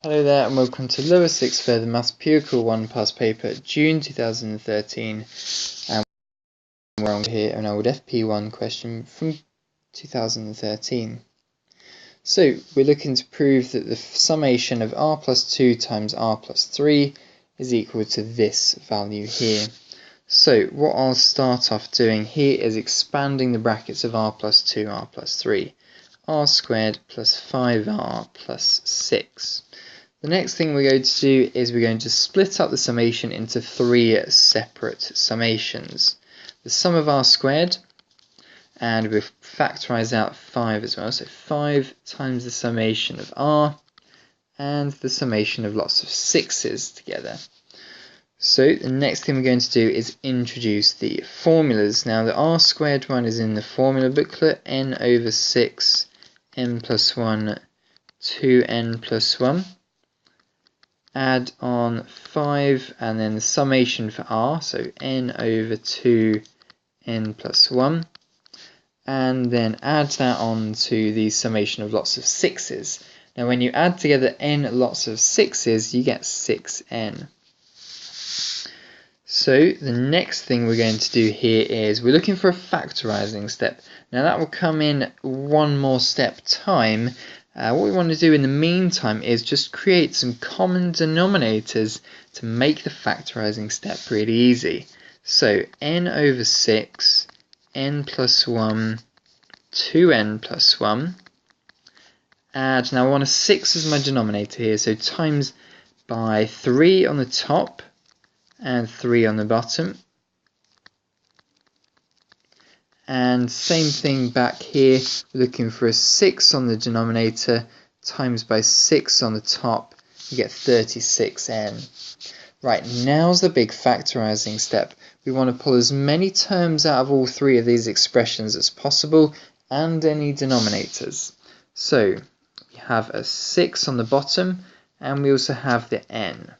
Hello there and welcome to Lower 6th Further Maths Pupil 1 past paper June 2013, and we're on here an old FP1 question from 2013. So we're looking to prove that the summation of r plus 2 times r plus 3 is equal to this value here. So what I'll start off doing here is expanding the brackets of r plus 2, r plus 3, r squared plus 5r plus 6. The next thing we're going to do is we're going to split up the summation into three separate summations. The sum of r squared, and we'll factorize out 5 as well, so 5 times the summation of r, and the summation of lots of 6's together. So the next thing we're going to do is introduce the formulas. Now the r squared one is in the formula booklet, n over 6, n plus 1, 2n plus 1. Add on 5 and then the summation for r, so n over 2 n plus 1, and then add that on to the summation of lots of 6's. Now when you add together n lots of 6's, you get 6n. So the next thing we're going to do here is we're looking for a factorizing step. Now that will come in one more step time. What we want to do in the meantime is just create some common denominators to make the factorizing step really easy. So n over 6, n plus 1, 2n plus 1. Add, now I want a 6 as my denominator here, so times by 3 on the top and 3 on the bottom. And same thing back here, we're looking for a 6 on the denominator, times by 6 on the top, you get 36n. Right, now's the big factorizing step. We want to pull as many terms out of all three of these expressions as possible, and any denominators. So, we have a 6 on the bottom, and we also have the n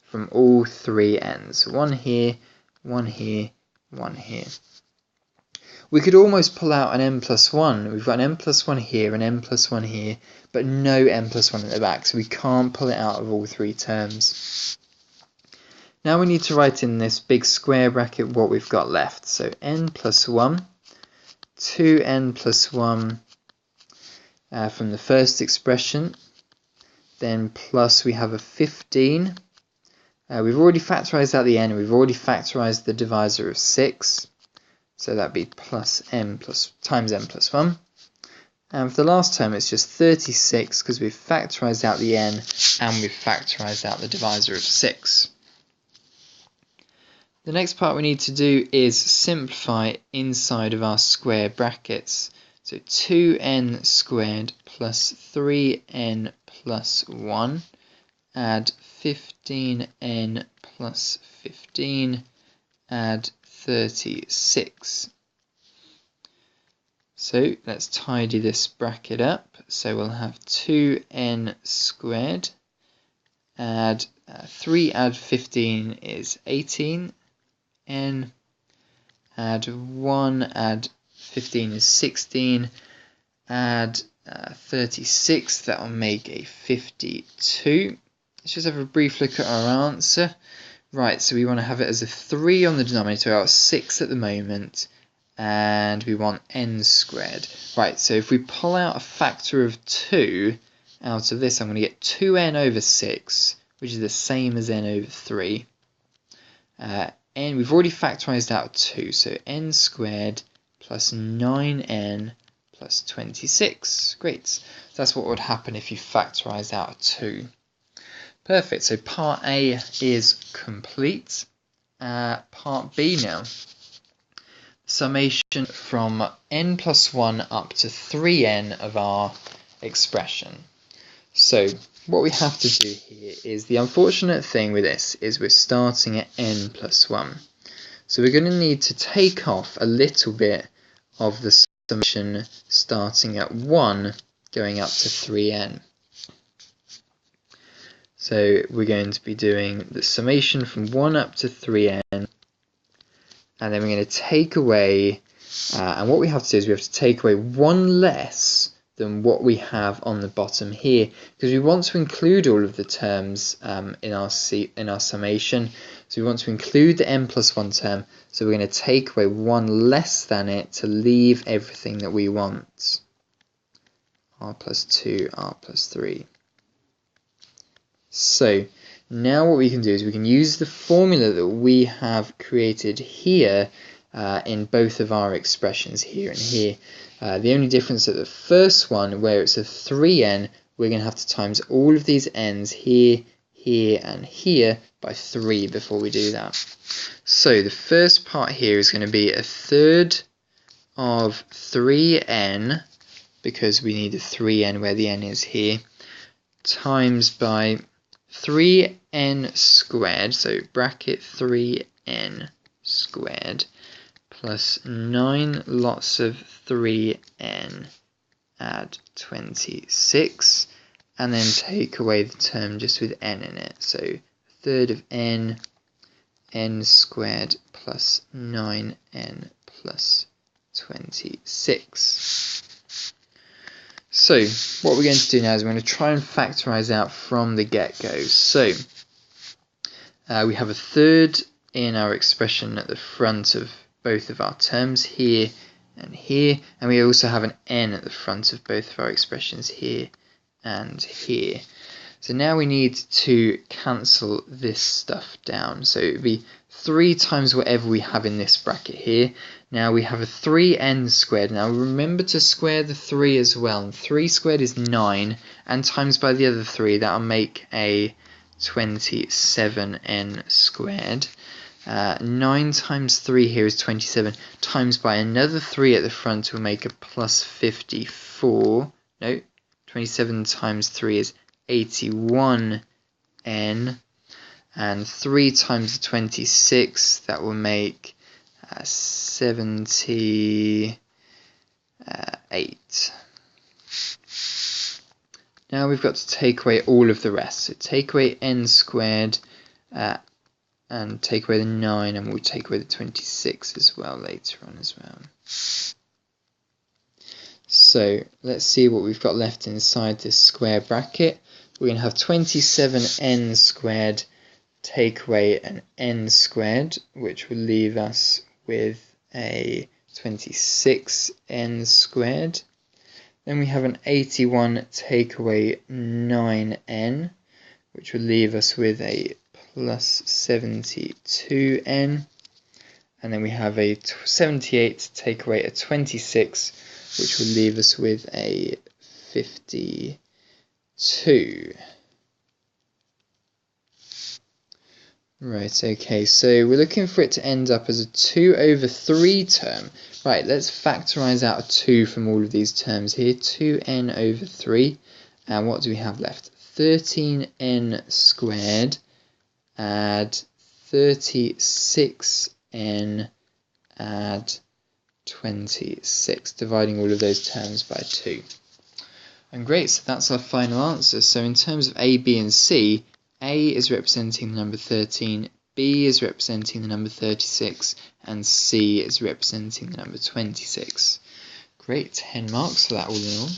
from all three n's. One here, one here, one here. We could almost pull out an n plus 1. We've got an n plus 1 here, an n plus 1 here, but no n plus 1 at the back, so we can't pull it out of all three terms. Now we need to write in this big square bracket what we've got left. So n plus 1, 2n plus 1 from the first expression, then plus we have a 15. We've already factorized out the n, we've already factorized the divisor of 6. So that'd be plus n plus times n plus 1. And for the last term, it's just 36 because we've factorized out the n and we've factorized out the divisor of 6. The next part we need to do is simplify inside of our square brackets. So 2n squared plus 3n plus 1. Add 15n plus 15. Add 36. So let's tidy this bracket up. So we'll have 2n squared, add 3 add 15 is 18, n add 1 add 15 is 16, add 36, that will make a 52. Let's just have a brief look at our answer. Right, so we want to have it as a 3 on the denominator, out of 6 at the moment, and we want n squared. Right, so if we pull out a factor of 2 out of this, I'm going to get 2n over 6, which is the same as n over 3. And we've already factorized out 2, so n squared plus 9n plus 26. Great, so that's what would happen if you factorize out 2. Perfect, so part A is complete. Part B now. Summation from n plus 1 up to 3n of our expression. So what we have to do here is, the unfortunate thing with this is we're starting at n plus 1. So we're going to need to take off a little bit of the summation starting at 1 going up to 3n. So we're going to be doing the summation from 1 up to 3n, and then we're going to take away, and what we have to do is we have to take away 1 less than what we have on the bottom here, because we want to include all of the terms in our summation. So we want to include the n plus 1 term, so we're going to take away 1 less than it to leave everything that we want. R plus 2, R plus 3. So now what we can do is we can use the formula that we have created here in both of our expressions here and here. The only difference at the first one, where it's a 3n, we're going to have to times all of these n's here, here and here by 3 before we do that. So the first part here is going to be a third of 3n, because we need a 3n where the n is here, times by 3n squared, so bracket 3n squared, plus 9 lots of 3n, add 26, and then take away the term just with n in it. So a third of n squared plus 9n plus 26. So what we're going to do now is we're going to try and factorize out from the get-go. So we have a third in our expression at the front of both of our terms here, and we also have an n at the front of both of our expressions here and here. So now we need to cancel this stuff down. So it would be 3 times whatever we have in this bracket here. Now we have a 3n squared. Now remember to square the 3 as well. And 3 squared is 9, and times by the other 3, that will make a 27n squared. 9 times 3 here is 27, times by another 3 at the front will make a plus 54. No, 27 times 3 is 81n, and 3 times 26, that will make 78. Now we've got to take away all of the rest. So take away n squared, and take away the 9, and we'll take away the 26 as well later on as well. So let's see what we've got left inside this square bracket. We're going to have 27n squared take away an n squared, which will leave us with a 26n squared. Then we have an 81 take away 9n, which will leave us with a plus 72n. And then we have a 78 take away a 26, which will leave us with a 52. Right, okay, so we're looking for it to end up as a 2 over 3 term. Right, let's factorize out a 2 from all of these terms here. 2n over 3. And what do we have left? 13n squared, add 36n, add 26, dividing all of those terms by 2. And great, so that's our final answer. So in terms of A, B and C, A is representing the number 13, B is representing the number 36, and C is representing the number 26. Great, 10 marks for that all in all.